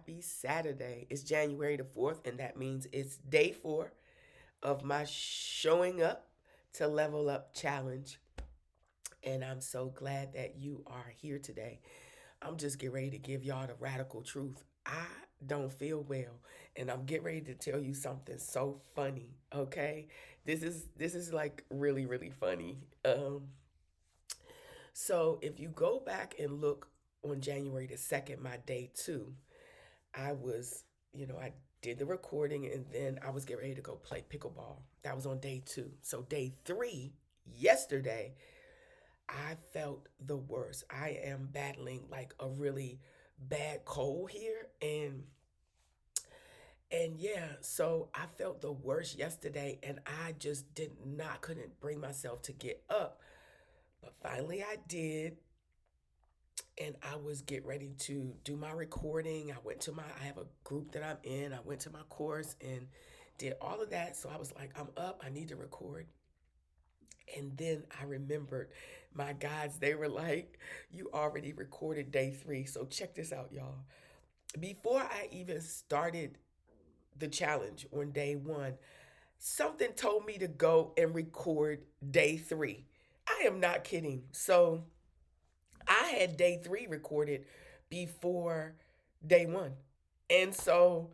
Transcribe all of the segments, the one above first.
happy Saturday. It's January the 4th, and that means it's day 4 of my showing up to level up challenge. And I'm so glad that you are here today. I'm just getting ready to give y'all the radical truth. I don't feel well, and I'm getting ready to tell you something so funny, okay? This is like really funny. So if you go back and look on January the 2nd, my day 2, I was, I did the recording and then I was getting ready to go play pickleball. That was on day 2. So day 3, yesterday, I felt the worst. I am battling like a really bad cold here and yeah, so I felt the worst yesterday and I just couldn't bring myself to get up. But finally I did, and I was getting ready to do my recording. I have a group that I'm in. I went to my course and did all of that. So I was like, I'm up. I need to record. And then I remembered my guides. They were like, you already recorded day 3. So check this out, y'all. Before I even started the challenge on day 1, something told me to go and record day 3. I am not kidding. So I had day 3 recorded before day 1. And so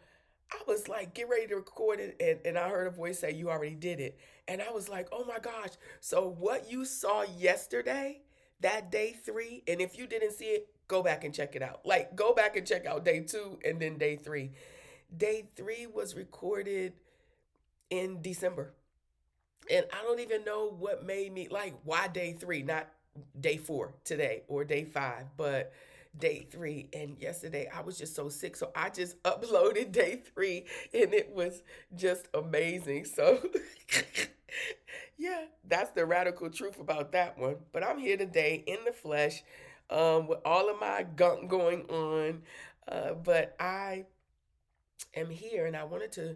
I was like, get ready to record it. And I heard a voice say, you already did it. And I was like, oh my gosh. So what you saw yesterday, that day 3, and if you didn't see it, go back and check it out. Like, go back and check out day 2 and then day 3. Day 3 was recorded in December. And I don't even know what made me like why day 3, not day 4 today or day 5, but day 3. And yesterday I was just so sick. So I just uploaded day 3 and it was just amazing. So yeah, that's the radical truth about that one. But I'm here today in the flesh with all of my gunk going on. But I am here and I wanted to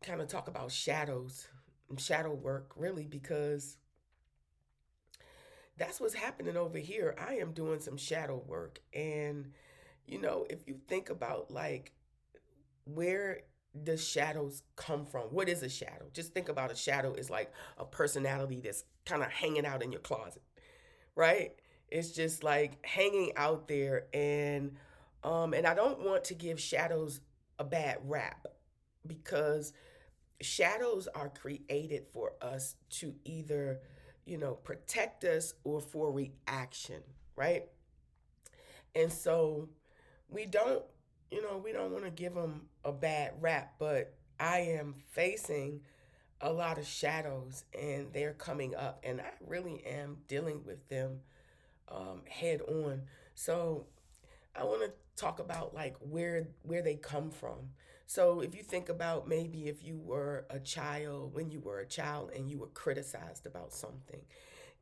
kind of talk about shadow work, really, because that's what's happening over here. I am doing some shadow work. And, if you think about like where the shadows come from, what is a shadow? Just think about a shadow is like a personality that's kind of hanging out in your closet, right? It's just like hanging out there. And I don't want to give shadows a bad rap because shadows are created for us to either, protect us or for reaction, right? And so we don't, we don't want to give them a bad rap, but I am facing a lot of shadows and they're coming up, and I really am dealing with them head on. So I want to talk about like where they come from. So if you think about maybe if you were a child, when you were a child and you were criticized about something,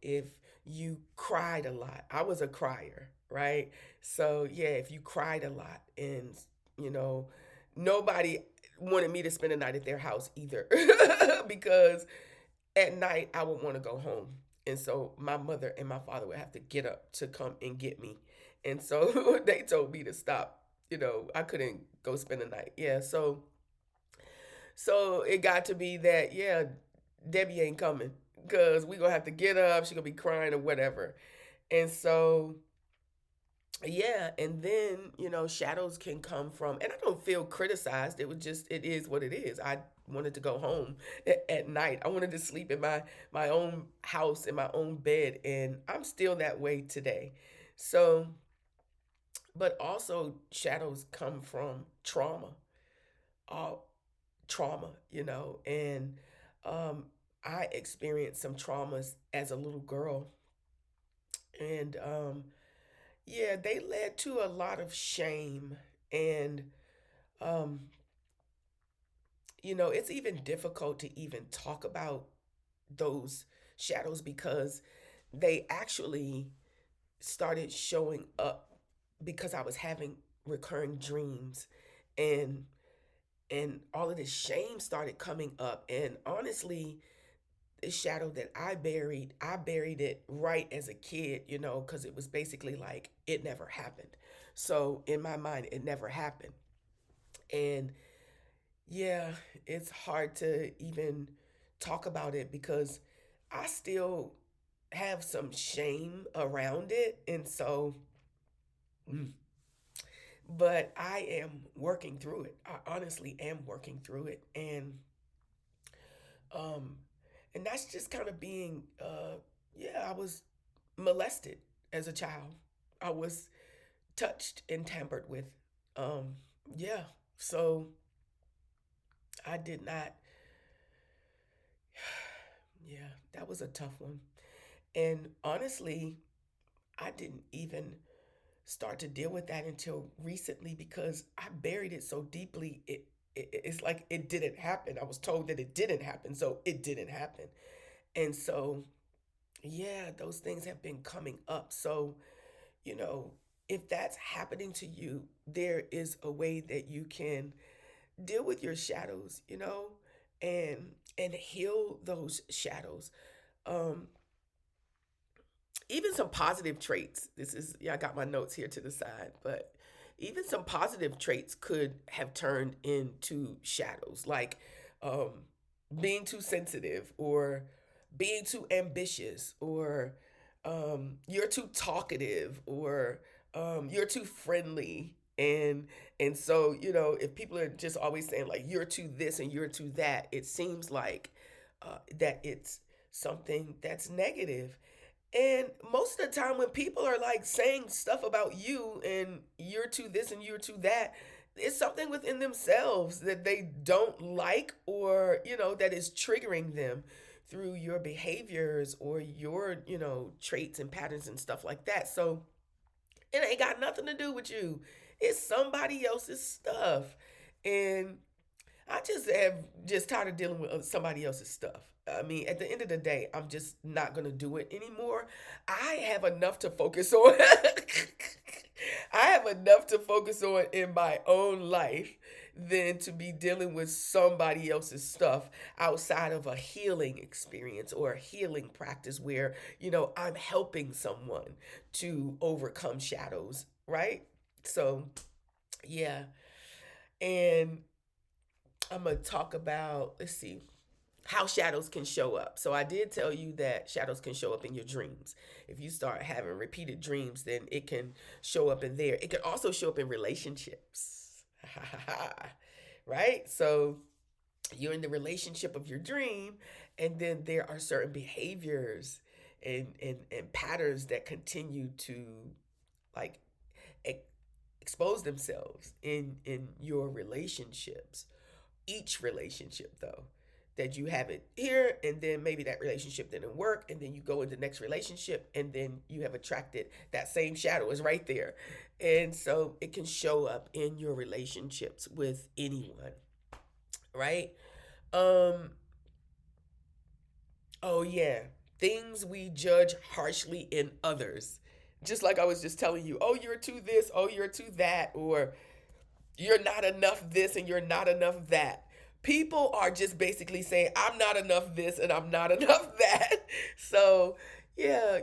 if you cried a lot. I was a crier, right? So yeah, if you cried a lot and you know nobody wanted me to spend the night at their house either because at night I would want to go home. And so my mother and my father would have to get up to come and get me. And so they told me to stop. I couldn't go spend the night. Yeah, so it got to be that, yeah, Debbie ain't coming because we gonna have to get up. She gonna be crying or whatever. And so yeah, and then shadows can come from, and I don't feel criticized. It is what it is. I wanted to go home at night. I wanted to sleep in my own house in my own bed, and I'm still that way today. So, but also shadows come from trauma, all trauma, and um, I experienced some traumas as a little girl, and yeah, they led to a lot of shame. And um, it's even difficult to even talk about those shadows because they actually started showing up because I was having recurring dreams, and all of this shame started coming up. And honestly, the shadow that I buried it right as a kid, because it was basically like it never happened. So in my mind, it never happened. And yeah, it's hard to even talk about it because I still have some shame around it. And so, mm, but I am working through it. I honestly am working through it. Um, and that's just kind of being, yeah, I was molested as a child. I was touched and tampered with. Um, yeah, so I did not, yeah, that was a tough one. And honestly, I didn't even start to deal with that until recently because I buried it so deeply. It's like it didn't happen. I was told that it didn't happen, so it didn't happen. And so, yeah, those things have been coming up. So, you know, if that's happening to you, there is a way that you can deal with your shadows, and heal those shadows. Um, Even some positive traits. This is, yeah, I got my notes here to the side, but even some positive traits could have turned into shadows, like um, being too sensitive, or being too ambitious, or you're too talkative, or you're too friendly. And so, if people are just always saying like you're too this and you're too that, it seems like that it's something that's negative. And most of the time, when people are like saying stuff about you and you're to this and you're to that, it's something within themselves that they don't like, or, that is triggering them through your behaviors or your, traits and patterns and stuff like that. So it ain't got nothing to do with you, it's somebody else's stuff. And I just have just tired of dealing with somebody else's stuff. I mean, at the end of the day, I'm just not gonna do it anymore. I have enough to focus on. I have enough to focus on in my own life than to be dealing with somebody else's stuff outside of a healing experience or a healing practice where, I'm helping someone to overcome shadows, right? So, yeah. And I'm going to talk about, let's see, how shadows can show up. So I did tell you that shadows can show up in your dreams. If you start having repeated dreams, then it can show up in there. It can also show up in relationships. Right? So you're in the relationship of your dream, and then there are certain behaviors and patterns that continue to like e- expose themselves in your relationships. Each relationship, though, that you have it here, and then maybe that relationship didn't work, and then you go into the next relationship, and then you have attracted that same shadow is right there. And so it can show up in your relationships with anyone, right? um oh yeah, things we judge harshly in others, just like I was just telling you, oh, you're to this, oh, you're to that, or you're not enough this and you're not enough that. People are just basically saying, I'm not enough this and I'm not enough that. So, yeah,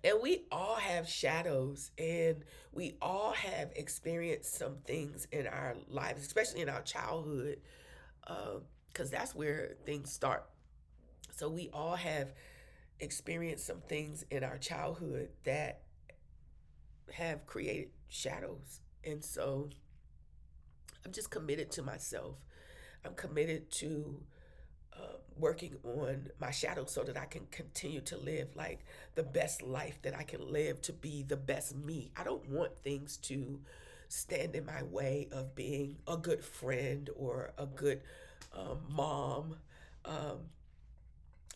and we all have shadows, and we all have experienced some things in our lives, especially in our childhood, because that's where things start. So, we all have experienced some things in our childhood that have created shadows. And so, I'm just committed to myself. I'm committed to working on my shadow so that I can continue to live like the best life that I can live, to be the best me. I don't want things to stand in my way of being a good friend or a good mom. Um,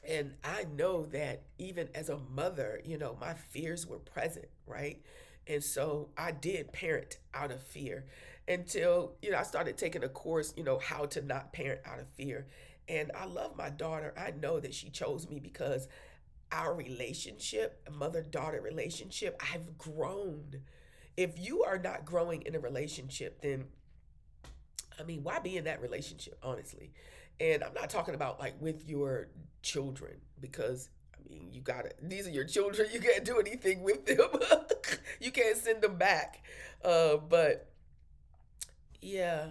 and I know that even as a mother, my fears were present, right? And so I did parent out of fear until, I started taking a course, how to not parent out of fear. And I love my daughter. I know that she chose me because our relationship, mother daughter relationship, I've grown. If you are not growing in a relationship, then I mean, why be in that relationship, honestly? And I'm not talking about like with your children, because I mean, these are your children. You can't do anything with them. You can't send them back. But Yeah,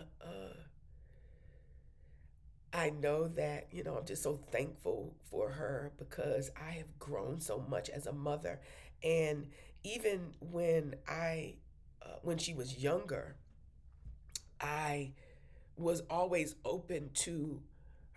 I know that, I'm just so thankful for her because I have grown so much as a mother. And even when she was younger, I was always open to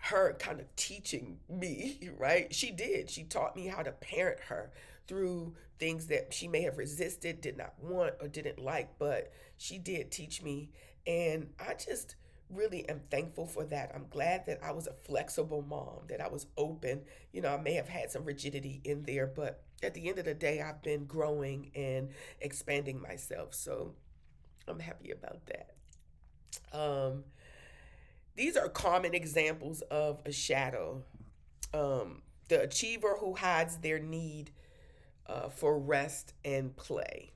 her kind of teaching me, right? She did. She taught me how to parent her through things that she may have resisted, did not want, or didn't like, but she did teach me. And I just really am thankful for that. I'm glad that I was a flexible mom, that I was open. I may have had some rigidity in there, but at the end of the day, I've been growing and expanding myself. So I'm happy about that. Um, these are common examples of a shadow. The achiever who hides their need for rest and play,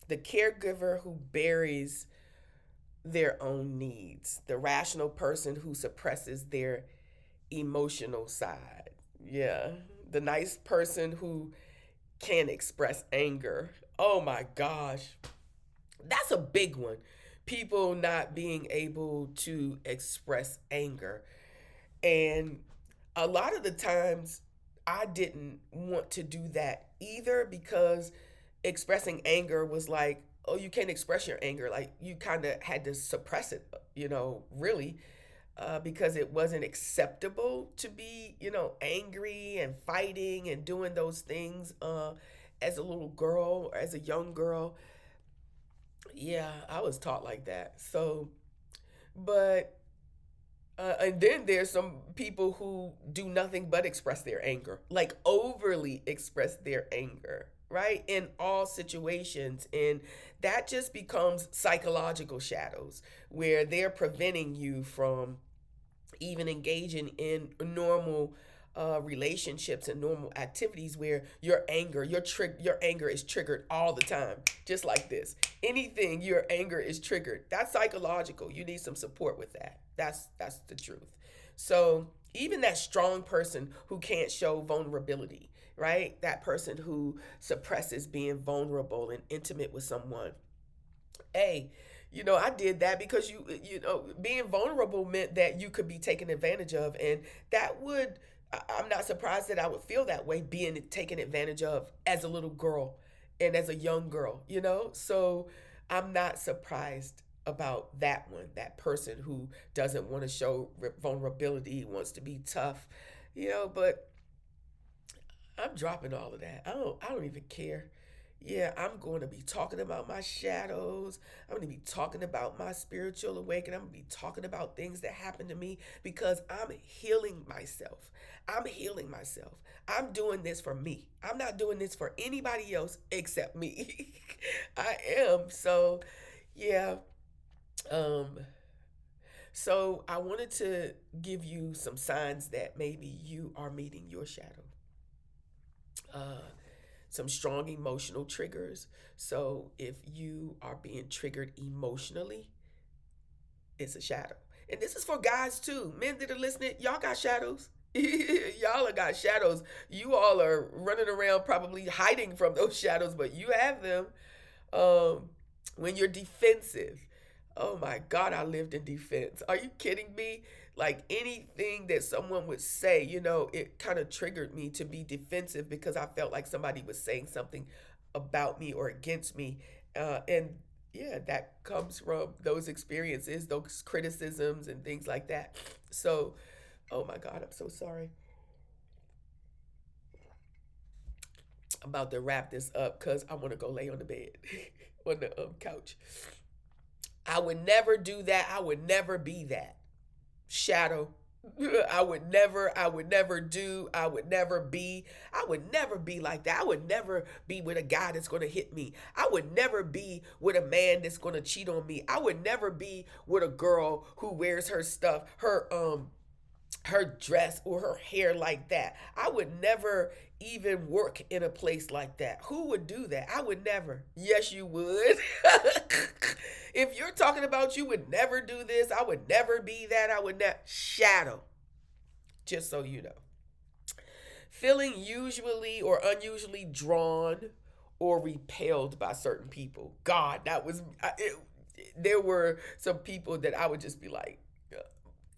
the caregiver who buries their own needs, the rational person who suppresses their emotional side. Yeah. The nice person who can express anger. Oh my gosh. That's a big one. People not being able to express anger. And a lot of the times I didn't want to do that either because expressing anger was like, oh, you can't express your anger. Like you kind of had to suppress it, really, because it wasn't acceptable to be, angry and fighting and doing those things as a little girl or as a young girl. Yeah, I was taught like that. So, but and then there's some people who do nothing but express their anger, like overly express their anger, right? In all situations. And that just becomes psychological shadows where they're preventing you from even engaging in normal relationships and normal activities where your anger is triggered all the time, just like this. Anything your anger is triggered. That's psychological. You need some support with that. That's the truth. So even that strong person who can't show vulnerability, right? That person who suppresses being vulnerable and intimate with someone, hey, I did that because being vulnerable meant that you could be taken advantage of, and that would. I'm not surprised that I would feel that way being taken advantage of as a little girl and as a young girl. So I'm not surprised about that one. That person who doesn't want to show vulnerability, wants to be tough, but I'm dropping all of that. I don't even care. Yeah, I'm going to be talking about my shadows. I'm going to be talking about my spiritual awakening. I'm going to be talking about things that happened to me because I'm healing myself. I'm healing myself. I'm doing this for me. I'm not doing this for anybody else except me. I am. So, yeah. Um so I wanted to give you some signs that maybe you are meeting your shadow. Uh some strong emotional triggers. So if you are being triggered emotionally, it's a shadow. And this is for guys too. Men that are listening, y'all got shadows. Y'all have got shadows. You all are running around probably hiding from those shadows, but you have them. Um, when you're defensive. Oh my God, I lived in defense. Are you kidding me? Like anything that someone would say, it kind of triggered me to be defensive because I felt like somebody was saying something about me or against me. And yeah, that comes from those experiences, those criticisms, and things like that. So, oh my God, I'm so sorry. I'm about to wrap this up because I want to go lay on the bed, on the couch. I would never do that. I would never be that. Shadow. I would never do, I would never be like that. I would never be with a guy that's going to hit me. I would never be with a man that's going to cheat on me. I would never be with a girl who wears her stuff, her dress or her hair like that. I would never even work in a place like that. Who would do that? I would never. Yes, you would. If you're talking about you would never do this, I would never be that, I would not. Shadow. Just so you know. Feeling usually or unusually drawn or repelled by certain people. God, that was. there were some people that I would just be like,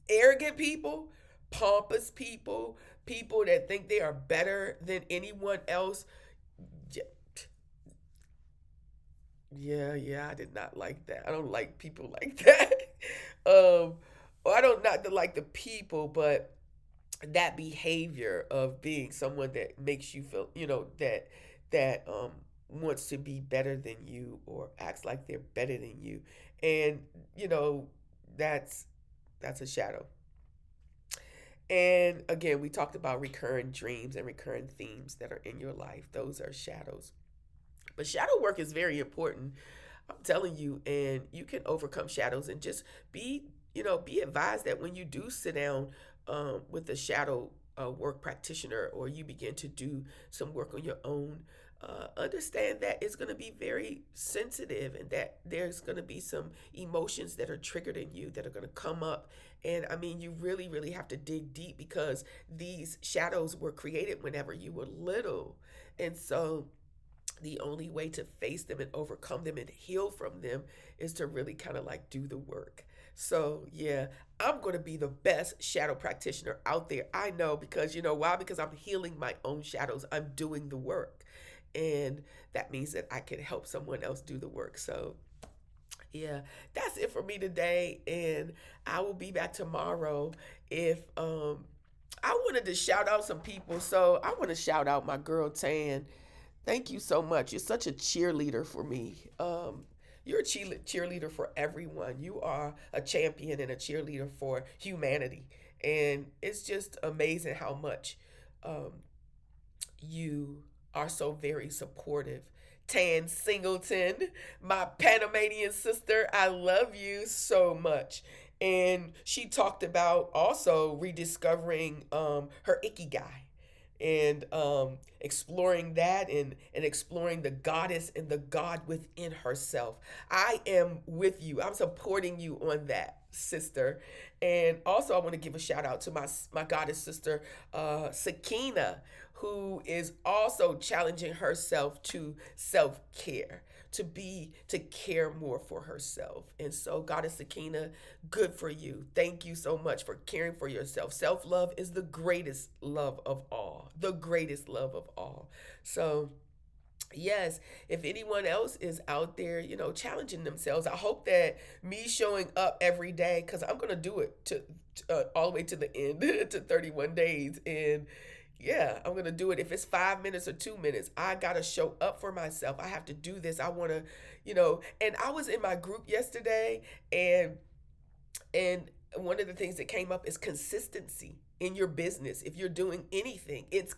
arrogant people, pompous people, people that think they are better than anyone else. Yeah, yeah, I did not like that. I don't like people like that. Or I don't not to like the people, but that behavior of being someone that makes you feel, that wants to be better than you or acts like they're better than you, and you know that's that's a shadow. And again, we talked about recurring dreams and recurring themes that are in your life. Those are shadows. But shadow work is very important. I'm telling you, and you can overcome shadows and just be advised that when you do sit down with a shadow work practitioner, or you begin to do some work on your own, understand that it's going to be very sensitive, and that there's going to be some emotions that are triggered in you that are going to come up. And I mean, you really, really have to dig deep, because these shadows were created whenever you were little. And so the only way to face them and overcome them and heal from them is to really kind of like do the work. So, yeah, I'm going to be the best shadow practitioner out there. I know, because you know why? Because I'm healing my own shadows. I'm doing the work. And that means that I can help someone else do the work. So, yeah, that's it for me today. And I will be back tomorrow. If I wanted to shout out some people, so I want to shout out my girl Tan. Thank you so much. You're such a cheerleader for me. You're a cheerleader for everyone. You are a champion and a cheerleader for humanity. And it's just amazing how much um, you are so very supportive. Tan Singleton, my Panamanian sister, I love you so much. And she talked about also rediscovering her ikigai, and exploring that, and exploring the goddess and the God within herself. I am with you. I'm supporting you on that, sister. And also, I want to give a shout out to my goddess sister, Sakina, who is also challenging herself to self care, to care more for herself. And so, Goddess Sakina, good for you. Thank you so much for caring for yourself. Self love is the greatest love of all, the greatest love of all. So, yes, if anyone else is out there, challenging themselves, I hope that me showing up every day, because I'm going to do it to all the way to the end, to 31 days. And yeah, I'm going to do it. If it's 5 minutes or 2 minutes, I got to show up for myself. I have to do this. I want to, and I was in my group yesterday, and one of the things that came up is consistency in your business. If you're doing anything, it's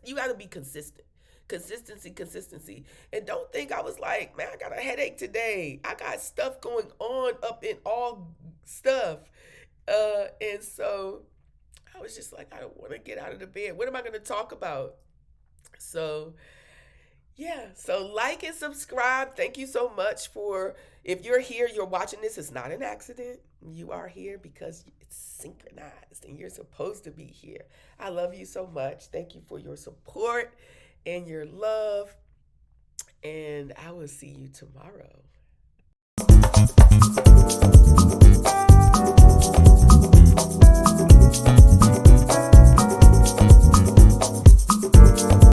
you got to be consistent. Consistency. And don't think I was like, man, I got a headache today. I got stuff going on up in all stuff. And so I was just like, I don't want to get out of the bed. What am I going to talk about? So, yeah. So, like and subscribe. Thank you so much for, if you're here, you're watching this, it's not an accident. You are here because it's synchronized and you're supposed to be here. I love you so much. Thank you for your support and your love. And I will see you tomorrow.